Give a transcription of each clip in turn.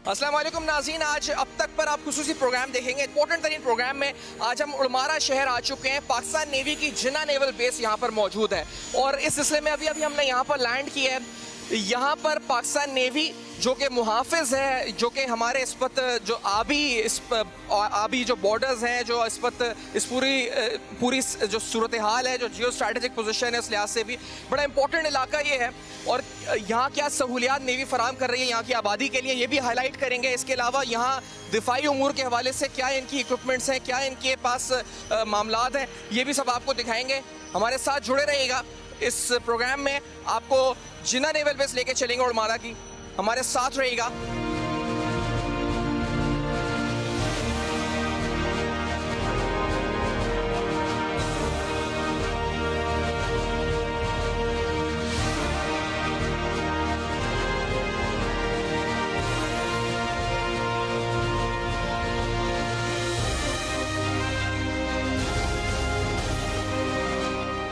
अस्सलाम वालेकुम नाज़रीन, आज अब तक पर आप खुसूसी प्रोग्राम देखेंगे। इंपॉर्टेंट तरीन प्रोग्राम में आज हम उड़मारा शहर आ चुके हैं। पाकिस्तान नेवी की जिन्ना नेवल बेस यहाँ पर मौजूद है और इस सिलसिले में अभी हमने यहाँ पर लैंड किया है। यहाँ पर पाकिस्तान नेवी जो कि मुहाफ़िज़ है, जो कि हमारे इस वक्त जो आबी जो बॉर्डर्स हैं, जो इस वक्त इस पूरी जो सूरत हाल है, जो जियो स्ट्रैटेजिक पोजीशन है, इस लिहाज से भी बड़ा इंपॉर्टेंट इलाका ये है। और यहाँ क्या सहूलियात नेवी फराम कर रही है यहाँ की आबादी के लिए, ये भी हाईलाइट करेंगे। इसके अलावा यहाँ दिफाई उमूर के हवाले से क्या इनकी इक्विपमेंट्स हैं, क्या इनके पास मामलात हैं, ये भी सब आपको दिखाएंगे। हमारे साथ जुड़े रहिएगा। इस प्रोग्राम में आपको जिन्ना नेवल बेस लेके चलेंगे उड़मारा की, हमारे साथ रहिएगा।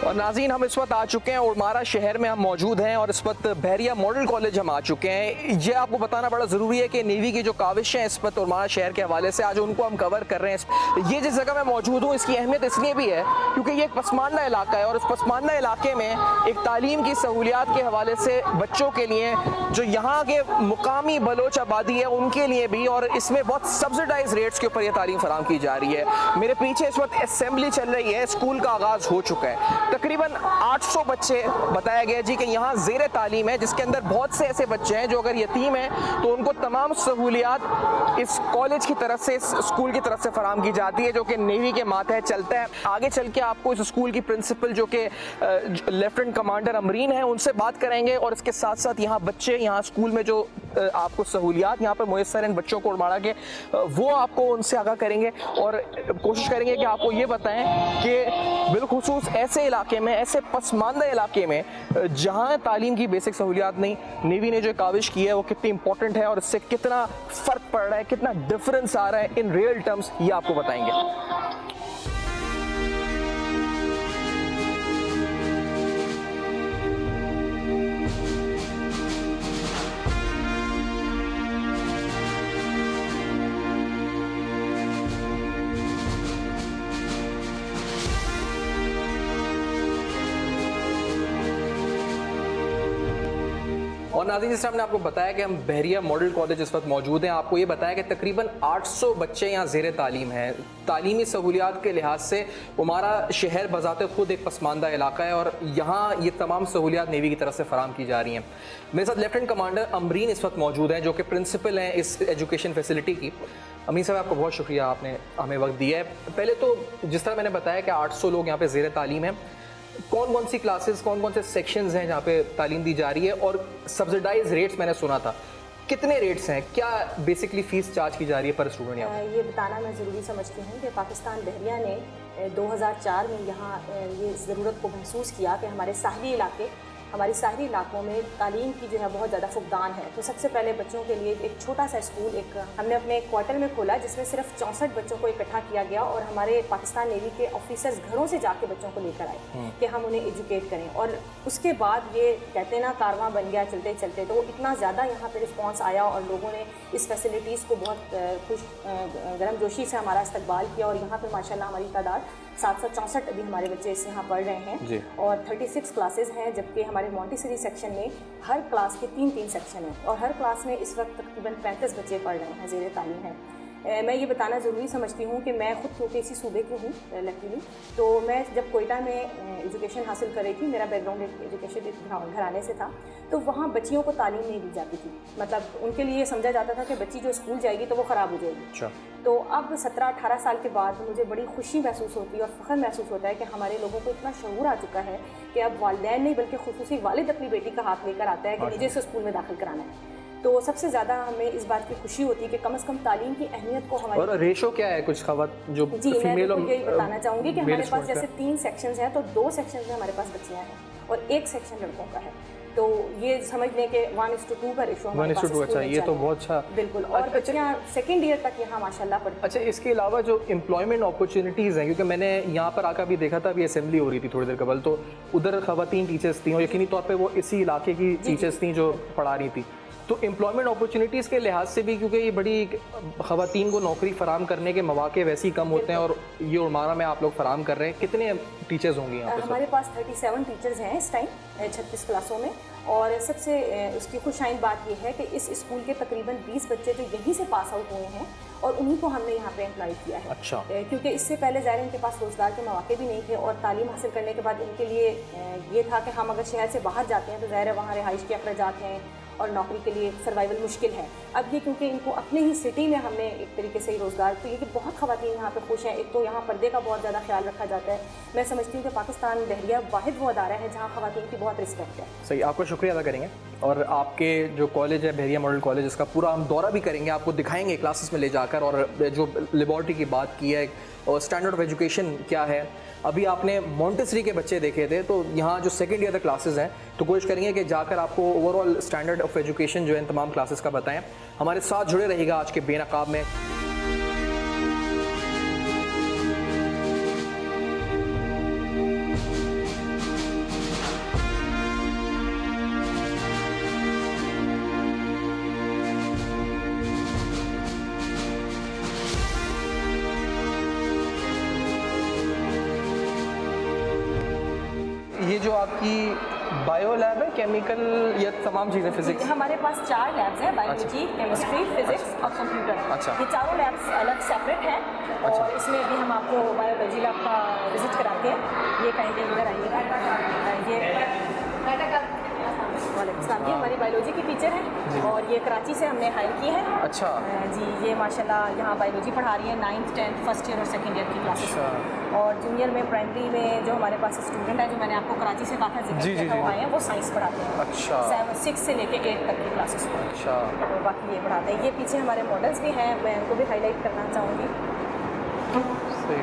और नाज़रीन, हम इस वक्त आ चुके हैं उड़मारा शहर में हम मौजूद हैं और इस वक्त बहरिया मॉडल कॉलेज हम आ चुके हैं। ये आपको बताना बड़ा ज़रूरी है कि नेवी की जो काविश है इस वक्त उड़मारा शहर के हवाले से आज उनको हम कवर कर रहे हैं। ये जिस जगह मैं मौजूद हूँ इसकी अहमियत इसलिए भी है क्योंकि ये एक पसमानदा इलाका है और इस पसमानदा इलाके में एक तालीम की सहूलियात के हवाले से बच्चों के लिए जो यहाँ के मुकामी बलोच आबादी है उनके लिए भी, और इसमें बहुत सब्सिडाइज रेट्स के ऊपर यह तालीम फराम की जा रही है। मेरे पीछे इस वक्त असेंबली चल रही है, स्कूल का आगाज़ हो चुका है। तकरीबन 800 बच्चे बताया गया जी कि यहाँ ज़ेर तालीम है, जिसके अंदर बहुत से ऐसे बच्चे हैं जो अगर यतीम हैं तो उनको तमाम सहूलियात इस कॉलेज की तरफ से, इस स्कूल की तरफ से फराम की जाती है, जो कि नेवी के मातहत चलता है। आगे चल के आपको इस स्कूल की प्रिंसिपल जो कि लेफ्टिनेंट कमांडर अमरीन है उनसे बात करेंगे और इसके साथ साथ यहाँ बच्चे, यहाँ स्कूल में जो आपको सहूलियात यहाँ पर मुयस्सर इन बच्चों को उड़मारा के, वो आपको उनसे आगाह करेंगे और कोशिश करेंगे कि आपको ये बताएं कि बिलखुसूस ऐसे इलाके में, ऐसे पसमानदा इलाके में जहाँ तालीम की बेसिक सहूलियात नहीं, नेवी ने जो काविश की है वो कितनी इंपॉर्टेंट है और इससे कितना फ़र्क पड़ रहा है, कितना डिफरेंस आ रहा है इन रियल टर्म्स, ये आपको बताएंगे। और नाज़रीन, जिस तरह हमने आपको बताया कि हम बहरिया मॉडल कॉलेज इस वक्त मौजूद हैं, आपको ये बताया कि तकरीबन 800 बच्चे यहाँ ज़ेर तालीम हैं। तालीमी सहूलियात के लिहाज से हमारा शहर बज़ाते ख़ुद एक पसमानदा इलाका है और यहाँ ये तमाम सहूलियात नेवी की तरफ से फ़राम की जा रही हैं। मेरे साथ लेफ्टिनेंट कमांडर अमरीन इस वक्त मौजूद हैं जो कि प्रिंसिपल हैं इस एजुकेशन फैसिलिटी की। अमीन साहब, आपको बहुत शुक्रिया, आपने हमें वक्त दिया है। पहले तो जिस तरह मैंने बताया कि 800 लोग यहाँ पे ज़ेर तालीम हैं, कौन कौन सी क्लासेस, कौन कौन से सेक्शंस हैं जहाँ पे तालीम दी जा रही है और सब्सिडाइज रेट्स मैंने सुना था, कितने रेट्स हैं, क्या बेसिकली फ़ीस चार्ज की जा रही है पर स्टूडेंट यहाँ पे? ये बताना मैं ज़रूरी समझती हूँ कि पाकिस्तान बहरिया ने 2004 में यहाँ ये ज़रूरत को महसूस किया कि हमारे साहली इलाकों में तालीम की जो है बहुत ज़्यादा फुकदान है। तो सबसे पहले बच्चों के लिए एक छोटा सा स्कूल हमने अपने क्वार्टर में खोला जिसमें सिर्फ 64 बच्चों को इकट्ठा किया गया और हमारे पाकिस्तान नेवी के ऑफिसर्स घरों से जाके बच्चों को लेकर आए कि हम उन्हें एजुकेट करें। और उसके बाद ये कहते ना कारवां बन गया चलते चलते, तो इतना ज़्यादा यहाँ पे रिस्पॉन्स आया और लोगों ने इस फैसिलिटीज़ को बहुत गर्मजोशी से हमारा इस्तकबाल किया और यहाँ पर माशाल्लाह हमारी तादाद 764 अभी हमारे बच्चे इस यहाँ पढ़ रहे हैं और 36 क्लासेस हैं, जबकि हमारे मॉन्टेसरी सेक्शन में हर क्लास के 3-3 सेक्शन हैं और हर क्लास में इस वक्त तकरीबन 35 बच्चे पढ़ रहे हैं, ज़ेर तालीम है। मैं ये बताना ज़रूरी समझती हूँ कि मैं ख़ुद क्योंकि इसी सूबे की हूँ लकीली, तो मैं जब कोयटा में एजुकेशन हासिल कर रही थी, मेरा बैकग्राउंड एजुकेशन घराने से था, तो वहाँ बच्चियों को तालीम नहीं दी जाती थी। मतलब उनके लिए समझा जाता था कि बच्ची जो स्कूल जाएगी तो वो ख़राब हो जाएगी। अच्छा। तो अब 17-18 साल के बाद मुझे बड़ी खुशी महसूस होती है और फ़ख्र महसूस होता है कि हमारे लोगों को इतना शऊर आ चुका है कि अब वालिदैन नहीं बल्कि खुसूसी वालिद अपनी बेटी का हाथ लेकर आता है कि मुझे इस स्कूल में दाखिल कराना है। तो सबसे ज़्यादा हमें इस बात की खुशी होती है कि कम से कम तालीम की अहमियत को हमारे। और रेशो क्या है कुछ खवत जो जी, मैं यही बताना चाहूँगी कि हमारे पास जैसे 3 सेक्शंस हैं तो 2 सेक्शंस में हमारे पास बच्चियाँ हैं और 1 सेक्शन लड़कों का है। तो ये समझ लें कि 1:2 का रेशो हमारे पास 1:2, अच्छा, ये तो बहुत अच्छा। बिल्कुल, और बच्चियाँ सेकेंड ईयर तक यहाँ माशाल्लाह पढ़ती हैं। अच्छा, इसके अलावा जो एम्प्लॉयमेंट अपॉर्चुनिटीज़ हैं, क्योंकि मैंने यहाँ पर आकर भी देखा था, अभी असेंबली हो रही थी थोड़ी देर कबल, तो उधर ख़वातीन टीचर्स थी और यकीनी तौर पे वो इसी इलाके की टीचर्स थी जो पढ़ा रही थी। तो एम्प्लॉयमेंट अपॉर्चुनिटीज़ के लिहाज से भी, क्योंकि ये बड़ी ख़वातीन को नौकरी फ़राम करने के मौके वैसे ही कम होते हैं और ये उर्मारा में आप लोग फ़राम कर रहे हैं, कितने टीचर्स होंगे यहाँ पे? हमारे पास 37 टीचर्स हैं इस टाइम 36 क्लासों में। और सबसे उसकी खुशाइन बात यह है कि इस स्कूल के तकरीबन 20 बच्चे जो यहीं से पास आउट हुए हैं और उन्हीं को हमने यहाँ पे एम्प्लॉय किया है। अच्छा। क्योंकि इससे पहले ज़ाहिर इनके पास रोज़गार के मौके भी नहीं थे और तालीम हासिल करने के बाद इनके लिए ये था कि हम अगर शहर से बाहर जाते हैं तो ज़ाहिर है वहाँ रिहाइश के अखराजात हैं और नौकरी के लिए सर्वाइवल मुश्किल है। अब ये क्योंकि इनको अपने ही सिटी में हमने एक तरीके से ही रोज़गार, तो ये कि बहुत ख़वातीन यहाँ पे खुश हैं। एक तो यहाँ पर्दे का बहुत ज़्यादा ख्याल रखा जाता है। मैं समझती हूँ कि पाकिस्तान बहरिया वाहिद वो अदारा है जहाँ ख़वातीन की बहुत रिस्पेक्ट है। सही, आपका शुक्रिया अदा करेंगे और आपके जो कॉलेज है बहरिया मॉडल कॉलेज, इसका पूरा हम दौरा भी करेंगे, आपको दिखाएंगे क्लासेस में ले जाकर, और जो लेबॉर्ट्री की बात की है और स्टैंडर्ड ऑफ एजुकेशन क्या है। अभी आपने मॉन्टेसरी के बच्चे देखे थे, तो यहाँ जो सेकेंड ईयर तक क्लासेस हैं, तो कोशिश करेंगे कि जाकर आपको ओवरऑल स्टैंडर्ड ऑफ एजुकेशन जो है तमाम क्लासेस का बताएं। हमारे साथ जुड़े रहिएगा आज के बेनकाब में। ये जो आपकी बायो लैब है, केमिकल, या तमाम चीज़ें फिजिक्स? हमारे पास 4 लैब्स हैं, बायोलॉजी, केमिस्ट्री, फिजिक्स और कंप्यूटर। अच्छा। ये चारों लैब्स अलग सेपरेट हैं और इसमें भी हम आपको बायोलॉजी लैब का विजिट कराते हैं। ये कहीं इधर आइए, ये वालेकुम, ये हमारी बायोलॉजी की टीचर हैं और ये कराची से हमने हायर की है। अच्छा जी, ये माशाल्लाह यहाँ बायोलॉजी पढ़ा रही है 9th 10th फर्स्ट ईयर और सेकंड ईयर की क्लासेस। और जूनियर में, प्राइमरी में जो हमारे पास स्टूडेंट है, जो मैंने आपको कराची से कहा था जिक्र किया था, वो आए हैं, वो साइंस पढ़ाते हैं। अच्छा। 6 से लेके 8 तक की क्लासेस को। अच्छा। तो बाकी ये पढ़ाते हैं। ये पीछे हमारे मॉडल्स भी हैं, मैं उनको भी हाईलाइट करना चाहूँगी। सही।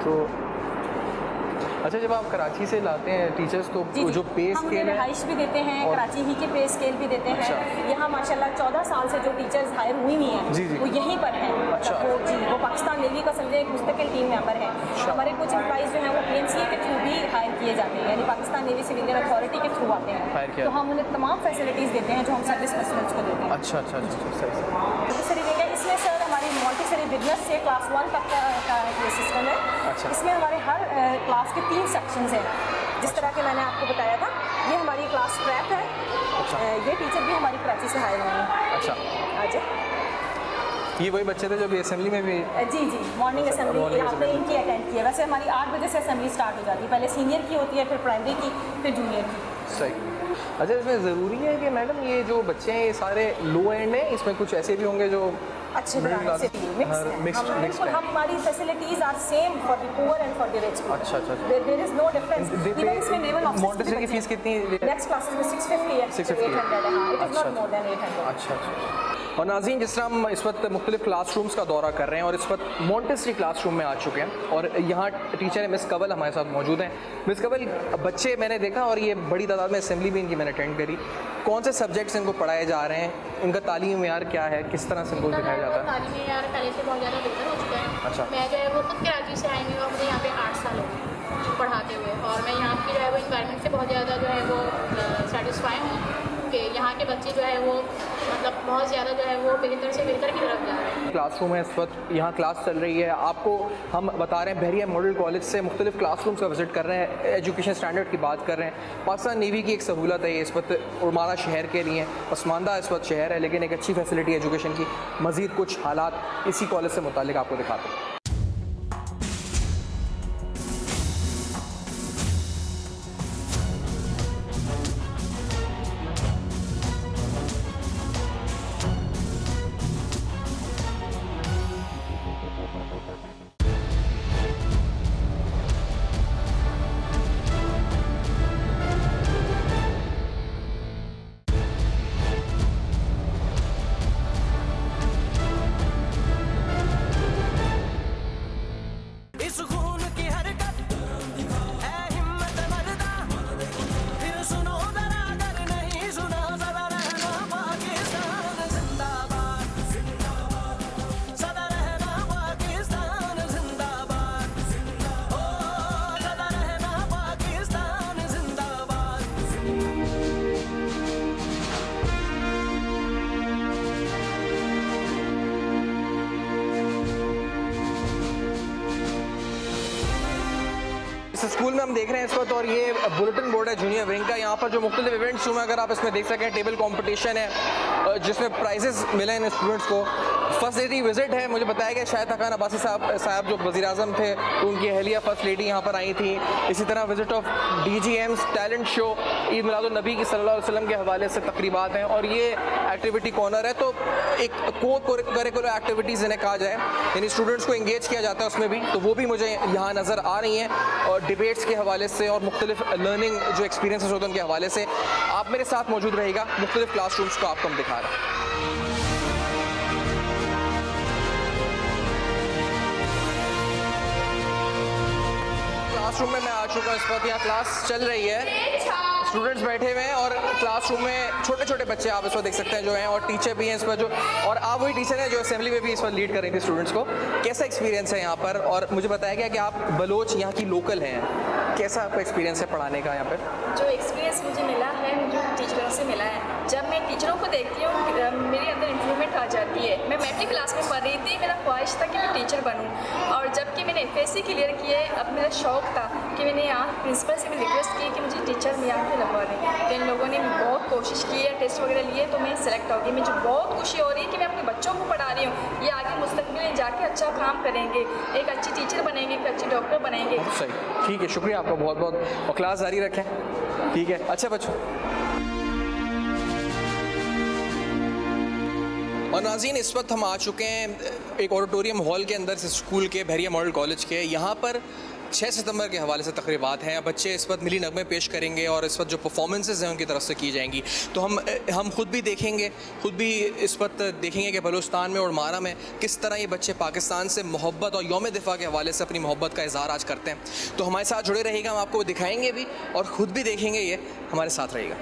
तो अच्छा, जब आप कराची से लाते हैं टीचर्स, तो जो पे स्केल है, रिहाइश भी देते हैं, कराची ही के पे स्केल भी देते हैं। यहाँ माशाल्लाह 14 साल से जो टीचर्स हायर हुई हुई हैं वो यहीं पर हैं। अच्छा। वो पाकिस्तान नेवी का समझे एक मुस्तकिल टीम मेंबर हैं। हमारे कुछ एम्प्लॉइज़ जो हैं वो PNCA के थ्रू भी हायर किए जाते हैं, यानी पाकिस्तान नेवी सिविलियन अथॉरिटी के थ्रू आते हैं। तो हम उन्हें तमाम फैसिलिटीज़ देते हैं जो हम सर्विस पर्सनल्स को देते हैं। अच्छा अच्छा अच्छा, सही। इस तरीके का इसमें सर हमारी मॉन्टेसरी बिजनेस से क्लास 1 तक का ये सिस्टम है। अच्छा। इसमें हमारे हर क्लास के 3 सेक्शंस हैं, जिस तरह के मैंने आपको बताया था। ये हमारी क्लास प्रेप है। अच्छा। ये टीचर भी हमारी कराची से हायर हुई हैं। अच्छा। आज ये वही बच्चे थे जो भी असेंबली में भी? जी, मॉर्निंग असेंबली आपने इनकी अटेंड की है। वैसे हमारी 8 बजे से असेंबली स्टार्ट हो जाती है, पहले सीनियर की होती है, फिर प्राइमरी की, फिर जूनियर की। सही। अच्छा, इसमें ज़रूरी है कि मैडम ये जो बच्चे हैं ये सारे लो एंड हैं, इसमें कुछ ऐसे भी होंगे जो अच्छे घराने से मिक्स है? हमारी facilities are same for the poor and for the rich people. अच्छा अच्छा। There is no difference. Even इसमें नेवल ऑफिसर्स मॉन्टेसरी की फीस कितनी है? नेक्स्ट क्लासेस में 650 है, 800 है। हाँ, it is not more than 800। अच्छा अच्छा। और नाज़रीन, जिस तरह हम इस वक्त मुख्तलिफ क्लासरूम्स का दौरा कर रहे हैं और इस वक्त मॉन्टेसरी क्लासरूम में आ चुके हैं और यहाँ टीचर है मिस कवल हमारे साथ मौजूद हैं। मिस कवल, बच्चे मैंने देखा और ये बड़ी तादाद में असेंबली भी इनकी मैंने अटेंड करी, कौन से सब्जेक्ट्स इनको पढ़ाए जा रहे हैं, इनका तालीम यार क्या है, किस तरह से इनको दिखाया जाता है? तालीम यार पहले से बहुत ज़्यादा बेहतर हो चुका है। अच्छा। मैं जो है वो खुद कराची से आई हुई और मुझे यहाँ पे 8 साल हो गए पढ़ाते हुए, और मैं यहाँ की जो है वो इन्वायरमेंट से बहुत ज़्यादा जो है वो सेटिस्फाई हूँ कि यहाँ के बच्चे जो है वो मतलब बहुत ज़्यादा जो है वो बेहतर से बेहतर की तरफ जा रहे हैं। क्लासरूम है इस वक्त, यहाँ क्लास चल रही है। आपको हम बता रहे हैं बहरिया मॉडल कॉलेज से मुख्तलिफ क्लासरूम्स का विजिट कर रहे हैं, एजुकेशन स्टैंडर्ड की बात कर रहे हैं। पाकिस्तान नेवी की एक सहूलत है ये इस वक्त उर्मारा शहर के लिए, पसमानदा इस वक्त शहर है, लेकिन एक अच्छी फैसिलिटी एजुकेशन की। मज़ीद कुछ हालात इसी कॉलेज से मुतालिक आपको दिखाते हैं। इस स्कूल में हम देख रहे हैं इस वक्त, और ये बुलेटिन बोर्ड है जूनियर विंग का। यहाँ पर जो मुख्तलिफ इवेंट्स हुए हैं, अगर आप इसमें देख सकें, टेबल कंपटीशन है जिसमें प्राइजेस मिले हैं इन स्टूडेंट्स को। फर्स्ट लेडी विजिट है, मुझे बताया गया शायद हकान अब्बासी साहब जो वज़ीर आज़म थे, तो उनकी अहलिया फर्स्ट लेडी यहाँ पर आई थी। इसी तरह visit of DGMs, talent show, Eid Miladunnabi की सल्लल्लाहु अलैहि वसल्लम के हवाले से तकरीबात हैं, और ये एक्टिविटी कॉर्नर है। तो एक को करिकुलर एक्टिविटीज़ इन्हें कहा जाए, यानी स्टूडेंट्स को इंगेज किया जाता है उसमें भी, तो वो भी मुझे यहाँ नज़र आ रही हैं, और डिबेट्स के हवाले से और मुख्तलिफ लर्निंग जो एक्सपीरियंसेस होते हैं उनके हवाले से। आप मेरे साथ मौजूद रहेगा, मुख्तलिफ क्लासरूम्स को आपको हम दिखा रहे हैं। क्लासरूम में मैं आ चुका हूँ, इस वक्त यहाँ क्लास चल रही है, स्टूडेंट्स बैठे हुए हैं, और क्लासरूम में छोटे छोटे बच्चे आप इस वक्त देख सकते हैं जो हैं, और टीचर भी हैं इस पर जो, और आप वही टीचर हैं जो असेंबली में भी इस वक्त लीड कर रही थी स्टूडेंट्स को। कैसा एक्सपीरियंस है यहाँ पर? और मुझे बताया गया कि आप बलोच यहाँ की लोकल हैं, कैसा आपका एक्सपीरियंस है पढ़ाने का यहाँ पर? जो एक्सपीरियंस मुझे मिला है, मुझे टीचरों से मिला है, जब मैं टीचरों को देखती हूँ मेरे अंदर इम्प्रूवमेंट आ जाती है। मैं मैट्रिक क्लास में पढ़ रही थी, मेरा ख्वाहिश था कि मैं टीचर बनूँ, और जबकि मैंने FSC क्लियर किए, अब मेरा शौक़ था कि मैंने यहाँ प्रिंसिपल से भी रिक्वेस्ट की कि मुझे टीचर में यहाँ पे लगवा दें। तो इन लोगों ने बहुत कोशिश की है, टेस्ट वगैरह लिए, तो मैं सेलेक्ट हो गई। मुझे बहुत खुशी हो रही है कि मैं अपने बच्चों को पढ़ा रही हूँ, ये आगे मुस्तकबिल में जाके अच्छा काम करेंगे, एक अच्छी टीचर बनेंगे, एक अच्छी डॉक्टर बनेंगे। सही, ठीक है, शुक्रिया आपका बहुत बहुत, और क्लास जारी रखें। ठीक है, अच्छा बच्चों। और नाज़रीन, इस वक्त हम आ चुके हैं एक ऑडिटोरियम हॉल के अंदर से स्कूल के, बहरिया मॉडल कॉलेज के। यहाँ पर 6 सितंबर के हवाले से तकरीबात हैं। बच्चे इस वक्त मिली नगमे पेश करेंगे, और इस वक्त जो परफॉर्मेंसेस हैं उनकी तरफ से की जाएंगी। तो हम खुद भी देखेंगे, खुद भी इस वक्त देखेंगे कि बलूचिस्तान में और मारा में किस तरह ये बच्चे पाकिस्तान से मोहब्बत और यौम दिफा के हवाले से अपनी मोहब्बत का इजहार आज करते हैं। तो हमारे साथ जुड़े रहिएगा, हम आपको दिखाएँगे भी और ख़ुद भी देखेंगे, ये हमारे साथ रहेगा।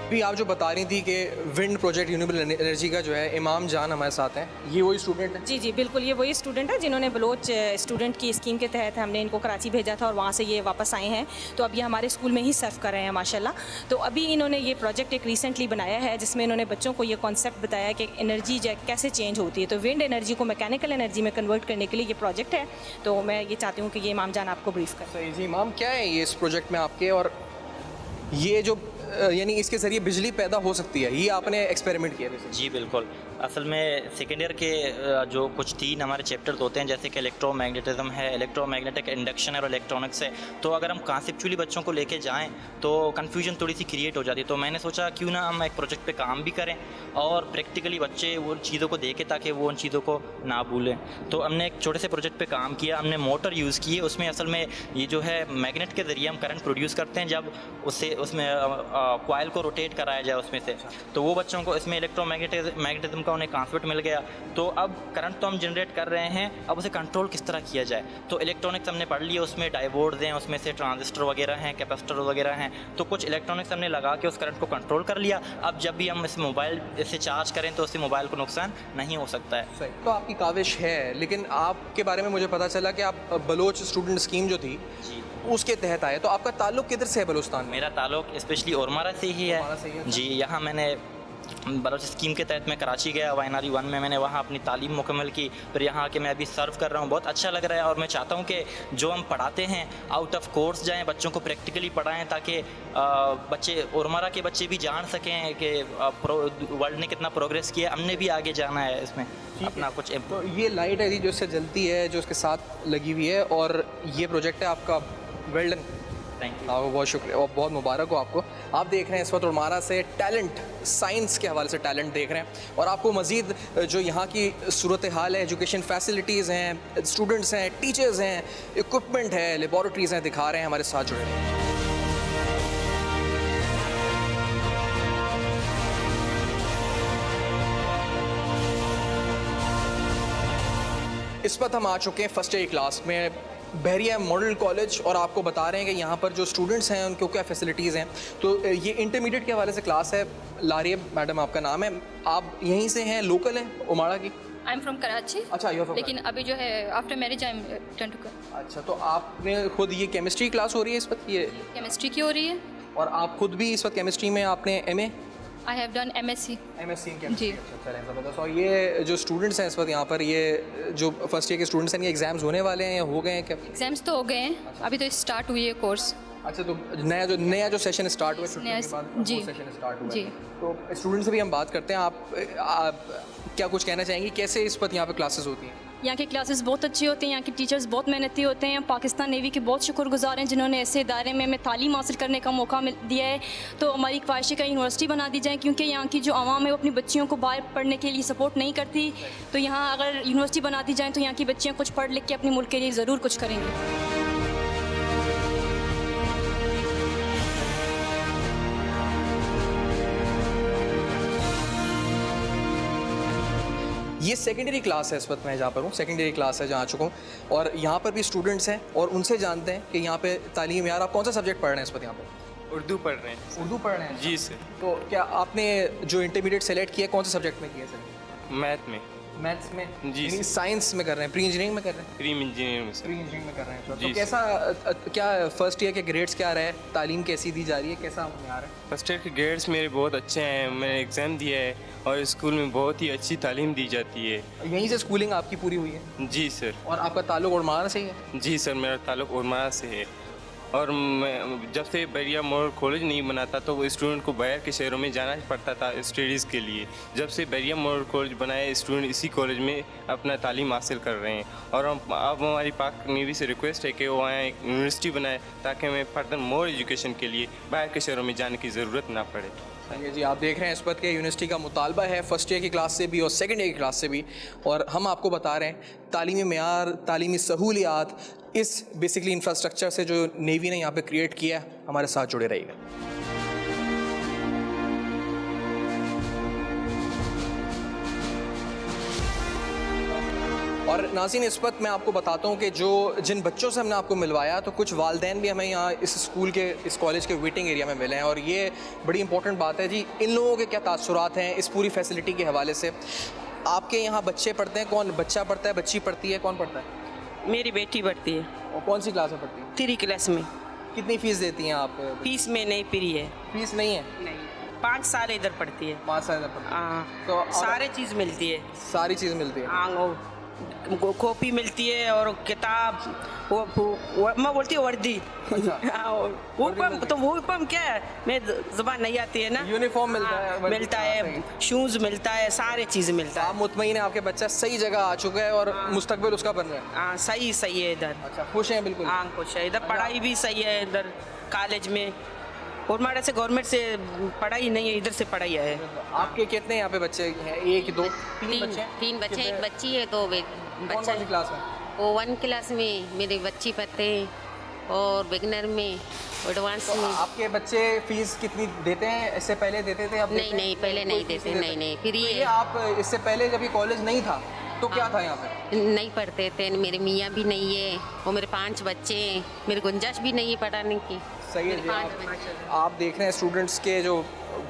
भी आप जो बता रही थी कि विंड प्रोजेक्ट रिन्यूएबल एनर्जी का जो है, इमाम जान हमारे साथ हैं, ये वही स्टूडेंट है? जी बिल्कुल, ये वही स्टूडेंट है जिन्होंने बलोच स्टूडेंट की स्कीम के तहत हमने इनको कराची भेजा था, और वहाँ से ये वापस आए हैं। तो अब ये हमारे स्कूल में ही सर्व कर रहे हैं माशाल्लाह। तो अभी इन्होंने ये प्रोजेक्ट एक रिसेंटली बनाया है, जिसमें इन्होंने बच्चों को ये कॉन्सेप्ट बताया कि एनर्जी कैसे चेंज होती है। तो विंड एनर्जी को मैकेनिकल एनर्जी में कन्वर्ट करने के लिए ये प्रोजेक्ट है। तो मैं ये चाहती हूँ कि ये इमाम जान आपको ब्रीफ करें। सही जी, इमाम क्या है ये इस प्रोजेक्ट में आपके, और ये जो यानी इसके ज़रिए बिजली पैदा हो सकती है, ये आपने एक्सपेरिमेंट किया? जी बिल्कुल, असल में सेकेंड ईयर के जो कुछ 3 हमारे चैप्टर्स होते हैं, जैसे कि इलेक्ट्रोमैग्नेटिज्म है, इलेक्ट्रोमैग्नेटिक इंडक्शन है और इलेक्ट्रॉनिक्स है। तो अगर हम कॉन्सेप्चुअली बच्चों को लेके जाएं तो कन्फ्यूजन थोड़ी सी क्रिएट हो जाती है। तो मैंने सोचा क्यों ना हम एक प्रोजेक्ट पे काम भी करें और प्रैक्टिकली बच्चे वो चीज़ों को देखें ताकि वो उन चीज़ों को ना भूलें। तो हमने एक छोटे से प्रोजेक्ट पे काम किया, हमने मोटर यूज़ की। उसमें असल में ये जो है मैग्नेट के ज़रिए हम करंट प्रोड्यूस करते हैं, जब उसमें कॉइल को रोटेट कराया जाए उसमें से, तो वो बच्चों को इसमें इलेक्ट्रोमैग्नेटिज्म का उन्हें कॉन्सेप्ट मिल गया। तो अब करंट तो हम जनरेट कर रहे हैं, अब उसे कंट्रोल किस तरह किया जाए। तो इलेक्ट्रॉनिक्स हमने पढ़ लिया, उसमें डायोड्स हैं, उसमें से ट्रांजिस्टर वगैरह हैं, कैपेसिटर वगैरह हैं। तो कुछ इलेक्ट्रॉनिक्स हमने लगा के उस करंट को कंट्रोल कर लिया। अब जब भी हम इस मोबाइल से चार्ज करें तो उससे मोबाइल को नुकसान नहीं हो सकता है। सही, तो आपकी काविश है, लेकिन आपके बारे में मुझे पता चला कि आप बलोच स्टूडेंट स्कीम जो थी उसके तहत आए। तो आपका ताल्लुक किधर से है बलूचिस्तान में? मेरा ताल्लुक स्पेशली ओरमारा से ही है। जी, यहाँ मैंने बलोच स्कीम के तहत मैं कराची गया, YNRE 1 में मैंने वहाँ अपनी तालीम मुकम्मल की। फिर यहाँ आके मैं अभी सर्व कर रहा हूँ, बहुत अच्छा लग रहा है। और मैं चाहता हूँ कि जो हम पढ़ाते हैं आउट ऑफ कोर्स जाएँ, बच्चों को प्रैक्टिकली पढ़ाएँ, ताकि बच्चे ओरमारा के बच्चे भी जान सकें कि वर्ल्ड ने कितना प्रोग्रेस किया, हमने भी आगे जाना है इसमें अपना कुछ। तो ये लाइट है जी जो इससे जलती है, जो इसके साथ लगी हुई है, और ये प्रोजेक्ट है आपका, वेल डन। Thank you. आपको बहुत शुक्रिया और बहुत मुबारक हो आपको। आप देख रहे हैं इस वक्त उर्मारा से टैलेंट, साइंस के हवाले से टैलेंट देख रहे हैं और आपको मज़ीद जो यहाँ की सूरत हाल है, एजुकेशन फैसिलिटीज़ हैं, स्टूडेंट्स हैं, टीचर्स हैं, इक्विपमेंट है, लेबॉरेटरीज़ हैं, दिखा रहे हैं, हमारे साथ जुड़े हैं। इस वक्त हम आ चुके हैं फर्स्ट ईयर क्लास में बहरिया मॉडल कॉलेज और आपको बता रहे हैं कि यहाँ पर जो स्टूडेंट्स हैं उनको क्या फैसिलिटीज़ हैं। तो ये इंटरमीडिएट के हवाले से क्लास है। लारिया मैडम आपका नाम है, आप यहीं से हैं, लोकल हैं उमाड़ा की? I am from Karachi. अच्छा, यू लेकिन अभी जो है after marriage I am turn to. अच्छा, तो आपने खुद ये केमिस्ट्री क्लास हो रही है इस वक्त? ये केमिस्ट्री की हो रही है। और आप खुद भी इस वक्त केमिस्ट्री में आपने MA? I have done MSc in chemistry. जी। अच्छा, ज़बरदस्त। और ये जो स्टूडेंट्स हैं इस वक्त यहाँ पर, ये जो फर्स्ट ईयर के स्टूडेंट्स हैं, ये एग्जाम्स होने वाले हैं या हो गए हैं क्या? एग्जाम्स तो हो गए हैं, अभी तो स्टार्ट हुई है कोर्स। अच्छा, तो नया जो सेशन स्टार्ट हुआ छुट्टियों के बाद, जी। वो सेशन स्टार्ट हुआ जी। है। तो स्टूडेंट से भी हम बात करते हैं। आप क्या कुछ कहना चाहेंगी, कैसे इस वक्त यहाँ पे क्लासेस होती हैं? यहाँ की क्लासेस बहुत अच्छी होती हैं, यहाँ के टीचर्स बहुत मेहनती होते हैं। पाकिस्तान नेवी के बहुत शुक्रगुजार हैं जिन्होंने ऐसे इदारे में हमें तालीम हासिल करने का मौका दिया है। तो हमारी ख्वाहिश है कि यूनिवर्सिटी बना दी जाए, क्योंकि यहाँ की जो आवाम है वो अपनी बच्चियों को बाहर पढ़ने के लिए सपोर्ट नहीं करती। तो यहाँ अगर यूनिवर्सिटी बना दी जाए तो यहाँ की बच्चियाँ कुछ पढ़ लिख के अपने मुल्क के लिए ज़रूर कुछ करेंगी। ये सेकेंडरी क्लास है इस वक्त, मैं जहाँ पर हूँ सेकेंडरी क्लास है जहाँ आ चुका हूँ और यहाँ पर भी स्टूडेंट्स हैं और उनसे जानते हैं कि यहाँ पे तालीम। यार, आप कौन सा सब्जेक्ट पढ़ रहे हैं इस वक्त यहाँ पे? उर्दू पढ़ रहे हैं। उर्दू पढ़ रहे हैं? जी सर। तो क्या आपने जो इंटरमीडिएट सेलेक्ट किया कौन से सब्जेक्ट में किया सर? मैथ में। मैथ्स में? जी यानी साइंस में कर रहे हैं, प्री इंजीनियरिंग में कर रहे हैं? प्री इंजीनियरिंग में सर। प्री इंजीनियरिंग में कर रहे हैं। जी तो कैसा, क्या फर्स्ट ईयर के ग्रेड्स क्या रहे, तालीम कैसी दी जा रही है, कैसा आ रहा है? फर्स्ट ईयर के ग्रेड्स मेरे बहुत अच्छे हैं, मैंने एग्ज़ाम दिया है और स्कूल में बहुत ही अच्छी तालीम दी जाती है। यहीं से स्कूलिंग आपकी पूरी हुई है? जी सर। और आपका ताल्लुक उर्मारा से ही है? जी सर, मेरा ताल्लुक उर्मारा से है और मैं जब से बहरिया मॉडल कॉलेज नहीं बना था तो वो स्टूडेंट को बाहर के शहरों में जाना पड़ता था स्टडीज़ के लिए। जब से बहरिया मॉडल कॉलेज बनाया, स्टूडेंट इसी कॉलेज में अपना तालीम हासिल कर रहे हैं और अब हमारी पाक नेवी से रिक्वेस्ट है कि वो वहाँ एक यूनिवर्सिटी बनाए ताकि हमें फर्दर मोर एजुकेशन के लिए बाहर के शहरों में जाने की ज़रूरत ना पड़े। चलिए जी, आप देख रहे हैं इस वक्त के यूनिवर्सिटी का मुतालबा है फर्स्ट ईयर की क्लास से भी और सेकंड ईयर की क्लास से भी, और हम आपको बता रहे हैं तालीमी मेयार, तालीमी सहूलियात, इस बेसिकली इंफ्रास्ट्रक्चर से जो नेवी ने यहाँ पे क्रिएट किया है। हमारे साथ जुड़े रहिएगा। और नाज़रीन, इस वक्त मैं आपको बताता हूँ कि जिन बच्चों से हमने आपको मिलवाया, तो कुछ वालिदैन भी हमें यहाँ इस स्कूल के, इस कॉलेज के वेटिंग एरिया में मिले हैं और ये बड़ी इंपॉर्टेंट बात है जी। इन लोगों के क्या तासुरात हैं इस पूरी फैसिलिटी के हवाले से? आपके यहाँ बच्चे पढ़ते हैं? कौन बच्चा पढ़ता है, बच्ची पढ़ती है, कौन पढ़ता है? मेरी बेटी पढ़ती है। और कौन सी क्लास में पढ़ती है? 3 क्लास में। कितनी फ़ीस देती हैं आप? फीस में नहीं फ्री है। फीस नहीं है? नहीं, 5 साल इधर पढ़ती है। 5 साल पढ़ती है। हाँ, तो सारे चीज़ मिलती है। सारी चीज़ मिलती है? हाँ, वो कॉपी मिलती है और किताब, वो मैं बोलती हूँ वर्दी। अच्छा। वो क्या है, मैं ज़बान नहीं आती है ना। यूनिफॉर्म मिलता है? हाँ, मिलता है, शूज़ मिलता है, सारे चीज़ मिलता है। आप मुतमईन हैं आपके बच्चा सही जगह आ चुका है और मुस्तकबिल उसका बन रहा है? हाँ, सही है इधर। अच्छा, खुश हैं बिल्कुल? हाँ, खुश है। इधर पढ़ाई भी सही है, इधर कॉलेज में उर्माड़ा से गवर्नमेंट से पढ़ाई नहीं है, इधर से पढ़ाई है। आपके कितने यहाँ पे बच्चे हैं? 1 2 3 बच्चे हैं? 3 बच्चे, एक बच्ची है, 2 कौन बच्चा सी क्लास में? वो 1 क्लास में मेरी बच्ची पढ़ते हैं और बिगनर में, एडवांस तो में। आपके बच्चे फीस कितनी देते हैं? इससे पहले देते थे? अब नहीं नहीं, पहले नहीं देते। नहीं फ्री ये है। आप इससे पहले जब ये कॉलेज नहीं था तो क्या था यहाँ पे? नहीं पढ़ते थे, मेरे मियाँ भी नहीं है और मेरे 5 बच्चे हैं, मेरी गुंजाइश भी नहीं है पढ़ाने की। सही है मेरे जी। 5 बच्चे। आप देख रहे हैं स्टूडेंट्स के जो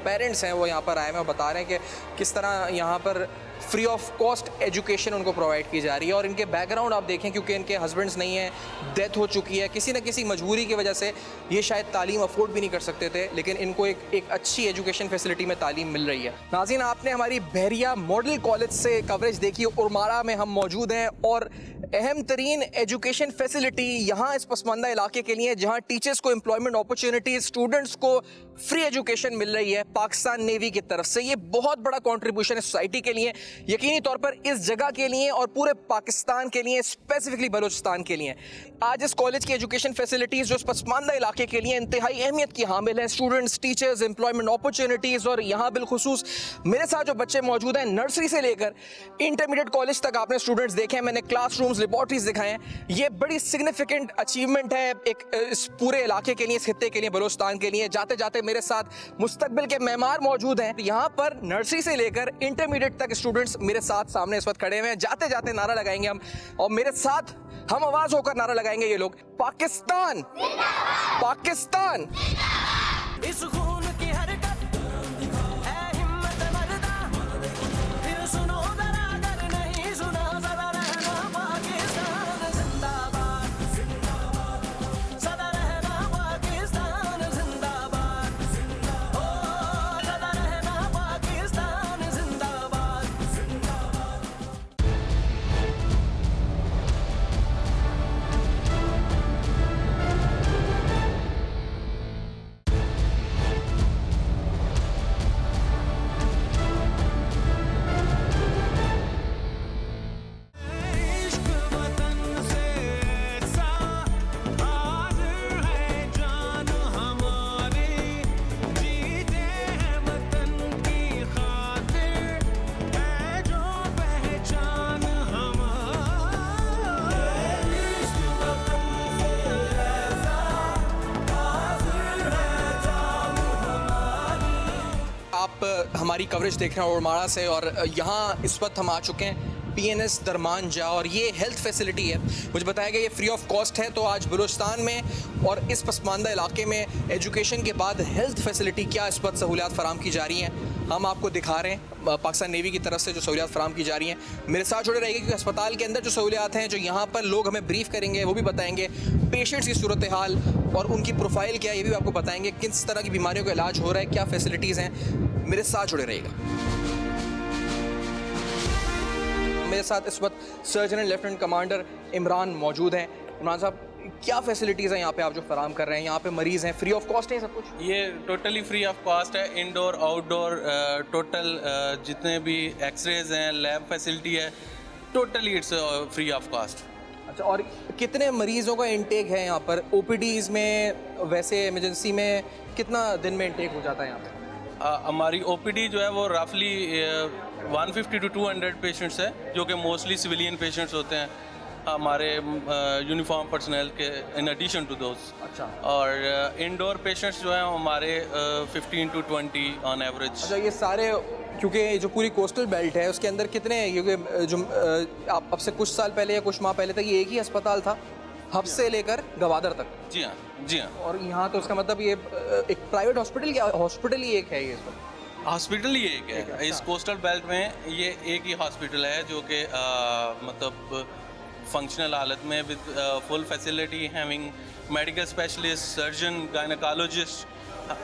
पेरेंट्स हैं वो यहाँ पर आए हैं और बता रहे हैं कि किस तरह यहाँ पर फ्री ऑफ कॉस्ट एजुकेशन उनको प्रोवाइड की जा रही है। और इनके बैकग्राउंड आप देखें, क्योंकि इनके हस्बैंड्स नहीं हैं, डेथ हो चुकी है, किसी न किसी मजबूरी की वजह से ये शायद तालीम अफोर्ड भी नहीं कर सकते थे, लेकिन इनको एक अच्छी एजुकेशन फैसिलिटी में तालीम मिल रही है। नाज़रीन, आपने हमारी बहरिया मॉडल कॉलेज से कवरेज देखी। उर्मारा में हम मौजूद हैं और अहम तरीन एजुकेशन फैसिलिटी यहाँ इस पसमानदा इलाके के लिए, जहाँ टीचर्स को एम्प्लॉयमेंट अपॉर्चुनिटीज, स्टूडेंट्स को फ्री एजुकेशन मिल रही है पाकिस्तान नेवी की तरफ से। ये बहुत बड़ा कंट्रीब्यूशन है सोसाइटी के लिए, यकीनी तौर पर इस जगह के लिए और पूरे पाकिस्तान के लिए, स्पेसिफिकली बलूचिस्तान के लिए। आज इस कॉलेज की एजुकेशन फैसिलिटीज़ जो इस पसमानदा इलाके के लिए इंतहाई अहमियत की हामिल हैं, स्टूडेंट्स, टीचर्स, एम्प्लॉयमेंट अपॉर्चुनिटीज़, और यहाँ बिलखुसूस मेरे साथ जो बच्चे मौजूद हैं नर्सरी से लेकर इंटरमीडिएट कॉलेज तक आपने स्टूडेंट्स देखे हैं, मैंने क्लासरूम्स, लेबॉर्ट्रीज दिखाए हैं। ये बड़ी सिग्निफिकेंट अचीवमेंट है एक इस पूरे इलाके के लिए, इस खित्ते के लिए, बलूचिस्तान के लिए। जाते जाते मेरे साथ मुस्तकबिल के मेहमान मौजूद हैं। यहाँ पर नर्सरी से लेकर इंटरमीडिएट तक स्टूडेंट्स मेरे साथ सामने इस वक्त खड़े हुए हैं। जाते जाते नारा लगाएंगे हम, और मेरे साथ हम आवाज होकर नारा लगाएंगे ये लोग, पाकिस्तान पाकिस्तान। इस खून की हरकत है हिम्मत मर्दा, फिर सुनो जरा अगर नहीं सुना सदा रहना पाकिस्तान जिंदाबाद, सदा रहना पाकिस्तान जिंदाबाद, ओ सदा रहना पाकिस्तान जिंदाबाद। इश्क वतन से ऐसा हाजिर है जान हमारी, जीते हैं वतन की खातिर, है जो पहचान हमारी। इश्क वतन से ऐसा हाजिर है जान हमारी। आप हमारी कवरेज देख रहे हैं उड़माड़ा से, और यहाँ इस वक्त हम आ चुके हैं PNS दरमान जा, और ये हेल्थ फैसिलिटी है। मुझे बताया गया ये फ्री ऑफ कॉस्ट है। तो आज बलूचिस्तान में और इस पसमानदा इलाके में एजुकेशन के बाद हेल्थ फैसिलिटी क्या इस वक्त सहूलियात फराम की जा रही हैं, हम आपको दिखा रहे हैं पाकिस्तान नेवी की तरफ से जो सहूलियात फराम की जा रही हैं। मेरे साथ जुड़े रहिए क्योंकि अस्पताल के अंदर जो सहूलियात हैं, जो यहाँ पर लोग हमें ब्रीफ करेंगे, वो भी बताएंगे। पेशेंट्स की सूरत हाल और उनकी प्रोफाइल क्या है, ये भी आपको बताएंगे। किस तरह की बीमारियों का इलाज हो रहा है, क्या फैसिलिटीज़ हैं, मेरे साथ जुड़े रहिएगा। मेरे साथ इस वक्त surgeon and lieutenant commander Imran मौजूद हैं। इमरान साहब, क्या फैसिलिटीज़ हैं यहाँ पे आप जो फराम कर रहे हैं? यहाँ पे मरीज़ हैं, फ्री ऑफ कॉस्ट है सब कुछ? ये टोटली फ्री ऑफ कॉस्ट है। इंडोर आउटडोर टोटल जितने भी एक्सरेज हैं, लैब फैसिलिटी है, totally it's free of cost. अच्छा, और कितने मरीज़ों का इंटेक है यहाँ पर? OPDs में, वैसे इमरजेंसी में कितना दिन में इंटेक हो जाता है यहाँ पे? हमारी OPD जो है वो रफली 150 to 200 पेशेंट्स है, जो कि मोस्टली सिविलियन पेशेंट्स होते हैं हमारे यूनिफॉर्म पर्सनल के, इन एडिशन टू दोज। अच्छा, और इंडोर पेशेंट्स जो हैं हमारे 15 to 20 ऑन एवरेज। अच्छा, ये सारे क्योंकि जो पूरी कोस्टल बेल्ट है उसके अंदर कितने, क्योंकि जो आप अब से कुछ साल पहले या कुछ माह पहले तक ये एक ही अस्पताल था, हब से लेकर गवादर तक? जी हाँ, जी हाँ। और यहाँ तो उसका मतलब ये एक प्राइवेट हॉस्पिटल, क्या हॉस्पिटल ही एक है ये? हॉस्पिटल ही एक है। अच्छा। इस कोस्टल बेल्ट में ये एक ही हॉस्पिटल है जो कि मतलब फंक्शनल हालत में, with full facility, having medical specialist, surgeon, gynaecologist,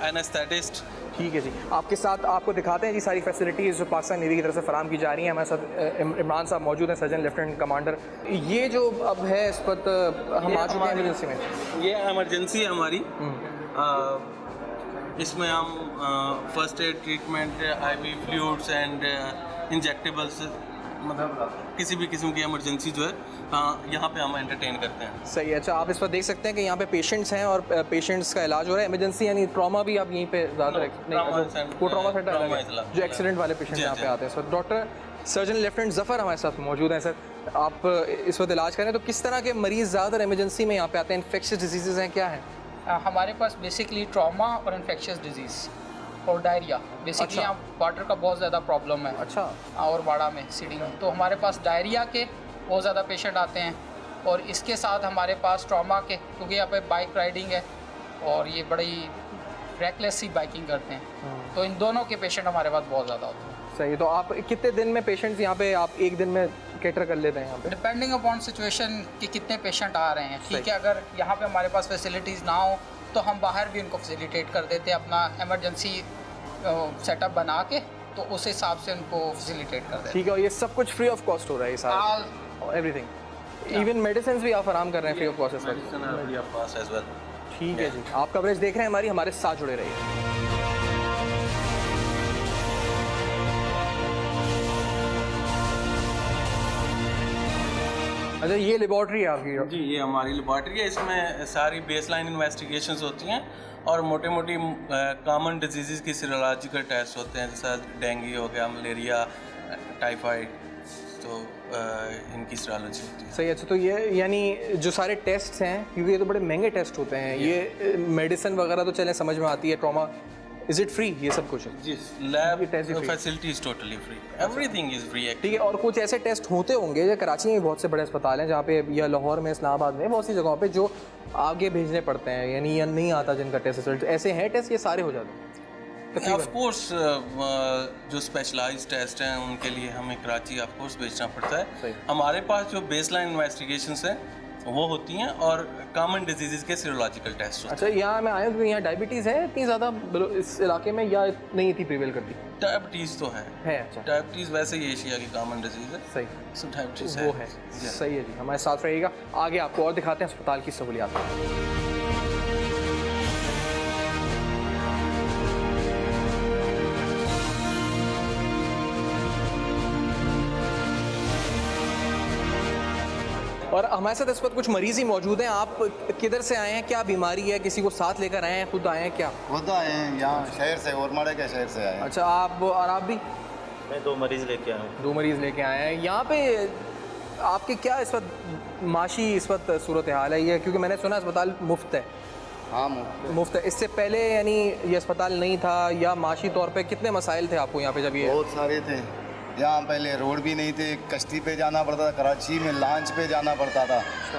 anaesthetist. ठीक है जी, आपके साथ आपको दिखाते हैं जी सारी फैसिलिटीज़ जो पाकिस्तान नेवी की तरफ से फराम की जा रही हैं। हमारे साथ इमरान साहब मौजूद हैं, सर्जन लेफ्टिनेंट कमांडर। ये जो अब है इस वक्त हम आ चुके हैं इमरजेंसी में। ये इमरजेंसी है हमारी। इसमें हम first aid treatment, IV fluids and injectables, मतलब किसी भी किस्म की इमरजेंसी जो है यहाँ पे हम एंटरटेन करते हैं। सही है। अच्छा, आप इस पर देख सकते हैं कि यहाँ पे पेशेंट्स हैं और पेशेंट्स का इलाज हो रहा है। इमरजेंसी यानी ट्रॉमा भी आप यहीं पे ज़्यादा वो ट्रॉमा सेंटर जो एक्सीडेंट वाले पेशेंट यहाँ पे आते हैं। Sir, doctor surgeon lieutenant Zafar हमारे साथ मौजूद हैं। सर, आप इस वक्त इलाज करें तो किस तरह के मरीज़ ज़्यादातर इमरजेंसी में यहाँ पे आते हैं? इन्फेक्शियस डिजीज़ हैं, क्या है हमारे पास? बेसिकली ट्रॉमा और इन्फेक्शियस डिजीज़ और डायरिया। बेसिकली यहाँ वाटर का बहुत ज़्यादा प्रॉब्लम है। अच्छा। और वाड़ा में सिटी में तो हमारे पास डायरिया के बहुत ज़्यादा पेशेंट आते हैं, और इसके साथ हमारे पास ट्रॉमा के, क्योंकि यहाँ पे बाइक राइडिंग है और ये बड़ी रेकलेस सी बाइकिंग करते हैं, तो इन दोनों के पेशेंट हमारे पास बहुत ज़्यादा होते हैं। सही। तो आप कितने दिन में पेशेंट्स यहाँ पे आप एक दिन में कैटर कर लेते हैं यहाँ पे? डिपेंडिंग अपॉन सिचुएशन कि कितने पेशेंट आ रहे हैं। ठीक है, अगर यहाँ पे हमारे पास फैसिलिटीज़ ना हो तो हम बाहर भी उनको फैसिलिटेट कर देते हैं, अपना इमरजेंसी सेटअप बना के, तो उस हिसाब से उनको फैसिलिटेट कर देते हैं। ठीक है, और ये सब कुछ फ्री ऑफ कॉस्ट हो रहा है? सारा एवरीथिंग, इवन मेडिसिन भी आप आराम कर रहे हैं फ्री ऑफ कॉस्ट? ठीक है जी, आप कवरेज देख रहे हैं हमारी, हमारे साथ जुड़े रहिए। अच्छा, ये लेबॉर्ट्री है आपकी? जी, ये हमारी लेबॉर्ट्री है। इसमें सारी बेसलाइन इन्वेस्टिगेशंस होती हैं और मोटी मोटी कॉमन डिजीज़ की सीरोलॉजिकल टेस्ट होते हैं, जैसा डेंगू हो गया, मलेरिया, टाइफाइड, तो इनकी सीरोलॉजी होती है। सही। अच्छा, तो ये यानी जो सारे टेस्ट हैं, क्योंकि ये तो बड़े महंगे टेस्ट होते हैं, ये मेडिसिन वगैरह तो चले समझ में आती है, ट्रॉमा, इज़ इट फ्री ये सब कुछ? जी, lab facilities totally free, everything is free. ठीक है, और कुछ ऐसे टेस्ट होते होंगे, जैसे कराची में बहुत से बड़े अस्पताल हैं जहाँ पे, या लाहौर में, इस्लामाबाद में, बहुत सी जगहों पे जो आगे भेजने पड़ते हैं, यानी या नहीं आता जिनका टेस्ट रिजल्ट, ऐसे हैं टेस्ट, ये सारे हो जाते हैं? ऑफ कोर्स जो स्पेशलाइज्ड टेस्ट हैं उनके लिए हमें कराची ऑफ कोर्स भेजना पड़ता है। हमारे पास जो बेसलाइन इन्वेस्टिगेशंस हैं वो होती हैं और कॉमन डिजीज़ के सीरोलॉजिकल टेस्ट होते हैं। अच्छा, यहाँ मैं आया हूँ, यहाँ डायबिटीज़ है इतनी ज़्यादा इस इलाके में, या नहीं इतनी प्रिवेल करती? डायबिटीज़ तो है। अच्छा, डायबिटीज़ वैसे ही एशिया की कॉमन डिजीज़ है। सही, सो डायबिटीज़ वो है। सही है जी, हमारे साथ रहिएगा। आगे आपको और दिखाते हैं अस्पताल की सहूलियात। और हमारे साथ इस वक्त कुछ मरीज ही मौजूद हैं। आप किधर से आए हैं, क्या बीमारी है, किसी को साथ लेकर आए हैं, खुद आए हैं क्या? खुद आए हैं, यहाँ शहर से, ओरमाड़े के शहर से आए हैं। अच्छा, आप भी? मैं 2 मरीज़ लेके आया हूँ। 2 मरीज़ लेके आए हैं। यहाँ पे आपके क्या इस वक्त माशी इस वक्त सूरत हाल है ये, क्योंकि मैंने सुना अस्पताल मुफ्त है? हाँ, मुफ्त है। इससे पहले यानी ये अस्पताल नहीं था, या माशी तौर पे कितने मसाइल थे आपको यहाँ पे जब ये? बहुत सारे थे यहाँ। पहले रोड भी नहीं थे, कश्ती पे जाना पड़ता था, कराची में लॉन्च पे जाना पड़ता था।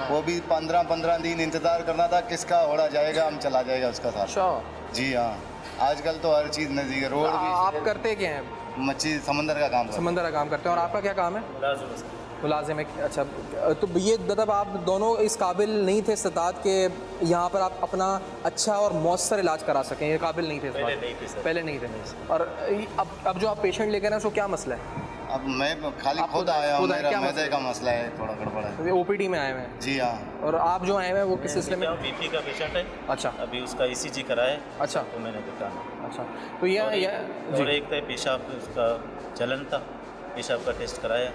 वो भी 15-15 दिन इंतज़ार करना था, किसका घोड़ा जाएगा, हम चला जाएगा उसका साथ। अच्छा जी हाँ, आजकल तो हर चीज़ नज़दीक है। रोड भी। आप करते क्या हैं? मच्छी समंदर का काम। समंदर का काम करते हैं। और आपका क्या काम है? मुलाजिम है। अच्छा, तो ये मतलब आप दोनों इस काबिल नहीं थे इस्तात के यहाँ पर आप अपना अच्छा और मौसर इलाज करा सकें, ये काबिल नहीं थे? पहले नहीं थे। और अब जो आप पेशेंट लेकर आए, उसको क्या मसला है? अब मैं खाली खुद आया हूँ, मेरा मैदे का मसला है, थोड़ा गड़बड़ है। ओपीडी में आए हुए हैं? जी हाँ। और आप जो आए हुए हैं वो किस सिलसिले में? बीपी का पेशेंट है। अच्छा, अभी उसका ईसीजी कराया। अच्छा, तो मैंने दिखाना। अच्छा, तो ये और एक तो पेशाब उसका जलन था, पेशाब का टेस्ट कराया।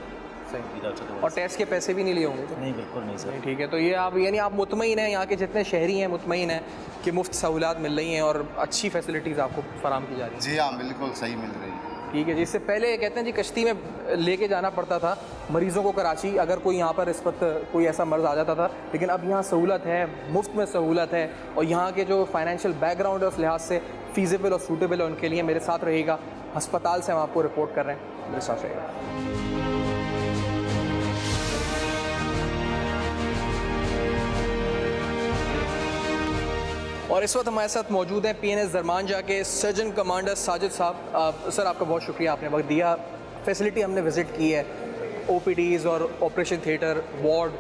सही। और टेस्ट के पैसे भी नहीं लिए होंगे? नहीं, बिल्कुल नहीं सर। ठीक है, तो ये आप यानी आप मुतमईन हैं, यहाँ के जितने शहरी हैं मुतमईन हैं कि मुफ्त सहूलियात मिल रही हैं और अच्छी फैसिलिटीज़ आपको फराम की जा रही हैं? जी हाँ, बिल्कुल सही मिल रही है। ठीक है जी। इससे पहले कहते हैं जी कश्ती में लेके जाना पड़ता था मरीज़ों को कराची, अगर कोई यहाँ पर इस वक्त कोई ऐसा मर्ज़ आ जाता था, लेकिन अब यहाँ सहूलत है, मुफ्त में सहूलत है, और यहाँ के जो फाइनेंशियल बैकग्राउंड है उस लिहाज से फीजिबल और सूटेबल है उनके लिए। मेरे साथ रहिएगा, अस्पताल से हम आपको रिपोर्ट कर रहे हैं, मेरे साथ रहिएगा। और इस वक्त हमारे साथ मौजूद हैं PNS दरमानजा के सर्जन कमांडर साजिद साहब। सर, आपका बहुत शुक्रिया, आपने वक्त दिया। फैसिलिटी हमने विज़िट की है, OPDs और operation theatre, ward,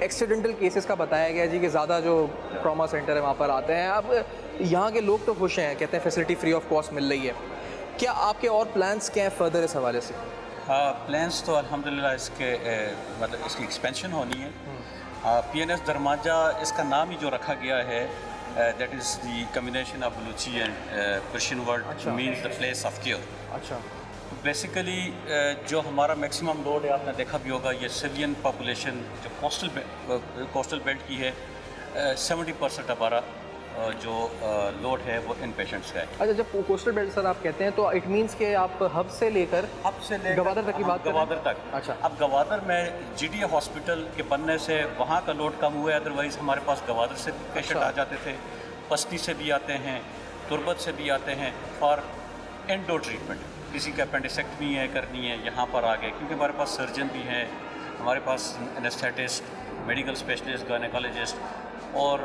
accidental cases का बताया गया जी कि ज़्यादा जो ट्रॉमा सेंटर है वहाँ पर आते हैं। अब यहाँ के लोग तो खुश हैं, कहते हैं फैसिलिटी फ्री ऑफ कॉस्ट मिल रही है। क्या आपके और प्लान्स क्या हैं फर्दर इस हवाले से? हाँ, प्लान्स तो अल्हम्दुलिल्लाह इसके मतलब इसकी एक्सपेंशन होनी है। PNS दरमानजा इसका नाम ही जो रखा गया है, that is the combination of Baluchi and Persian word means the place of care. अच्छा, बेसिकली जो हमारा मैक्सिमम लोड है, आपने देखा भी होगा, ये सिविलियन पॉपुलेशन जो कोस्टल बेल्ट की है, 70% हमारा जो लोड है वो इन पेशेंट्स का है। अच्छा, जब कोस्टल बेल्ट सर आप कहते हैं तो इट मीन्स के आप हब से लेकर गवादर तक की बात करें? गवादर तक। अच्छा, अब गवादर में GDA हॉस्पिटल के बनने से वहाँ का लोड कम हुआ है, अदरवाइज़ हमारे पास गवादर से भी पेशेंट आ जाते थे, पस्ती से भी आते हैं, तुरबत से भी आते हैं, और एंडो ट्रीटमेंट, किसी का अपेंडिसेक्टमी है करनी है, यहाँ पर आ गए, क्योंकि हमारे पास सर्जन भी हैं, हमारे पास एनेस्थेटिस्ट, मेडिकल स्पेशलिस्ट, गायनेकोलॉजिस्ट, और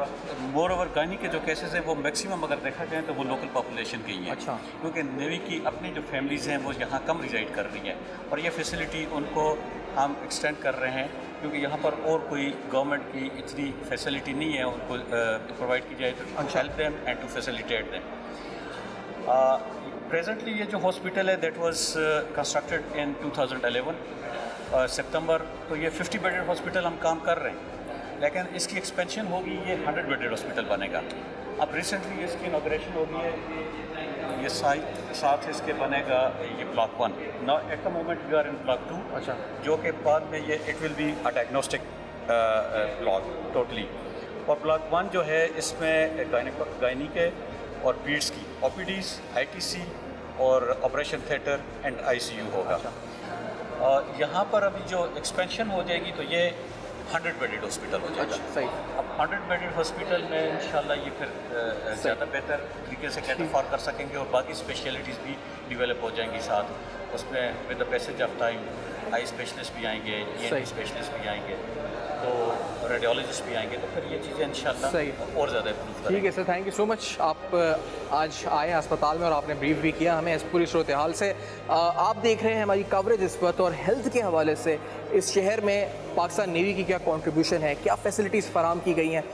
मोर ओवर गायनी के जो केसेस हैं वो मैक्सिमम अगर देखा जाए तो वो लोकल पॉपुलेशन के ही हैं। अच्छा, क्योंकि नेवी की अपनी जो फैमिलीज़ हैं वो यहाँ कम रिजाइड कर रही हैं, और ये फैसिलिटी उनको हम एक्सटेंड कर रहे हैं, क्योंकि यहाँ पर और कोई गवर्नमेंट की इतनी फैसिलिटी नहीं है उनको प्रोवाइड की जाए to help them and to facilitate them. Presently ये जो हॉस्पिटल है दैट वाज कंस्ट्रक्टेड इन 2011 सितंबर, तो ये 50 बेडेड हॉस्पिटल हम काम कर रहे हैं, लेकिन इसकी एक्सपेंशन होगी, ये 100 बेडेड हॉस्पिटल बनेगा। अब रिसेंटली इसकी इनॉग्रेशन होगी है, ये साथ इसके बनेगा ये block 1। Now at the moment we are in block 2। अच्छा, जो कि बाद में ये it will be a diagnostic block totally. और ब्लॉक 1 जो है इसमें गायनी के और पीड्स की OPDs, ITC और ऑपरेशन थिएटर एंड ICU होगा। और यहाँ पर अभी जो एक्सपेंशन हो जाएगी तो ये 100 बेडेड हॉस्पिटल हो जाएगा। सही। अब 100 बेडेड हॉस्पिटल में इंशाल्लाह ये फिर ज़्यादा बेहतर तरीके से कैटर कर सकेंगे और बाकी स्पेशलिटीज़ भी डेवलप हो जाएंगी साथ उसमें। With the passage of time eye specialist भी आएंगे, ENT स्पेशलिस्ट भी आएंगे, तो रेडियोलॉजिस्ट भी आएंगे, तो फिर ये चीज़ें इंशाल्लाह और ज़्यादा इम्प्रूव करेंगी। ठीक है sir, thank you so much. आप आज आए अस्पताल में और आपने ब्रीफ भी किया हमें इस पूरी सूरत हाल से। आप देख रहे हैं हमारी कवरेज इस वक्त, और हेल्थ के हवाले से इस शहर में पाकिस्तान नेवी की क्या कंट्रीब्यूशन है, क्या फैसिलिटीज़ फराम की गई हैं।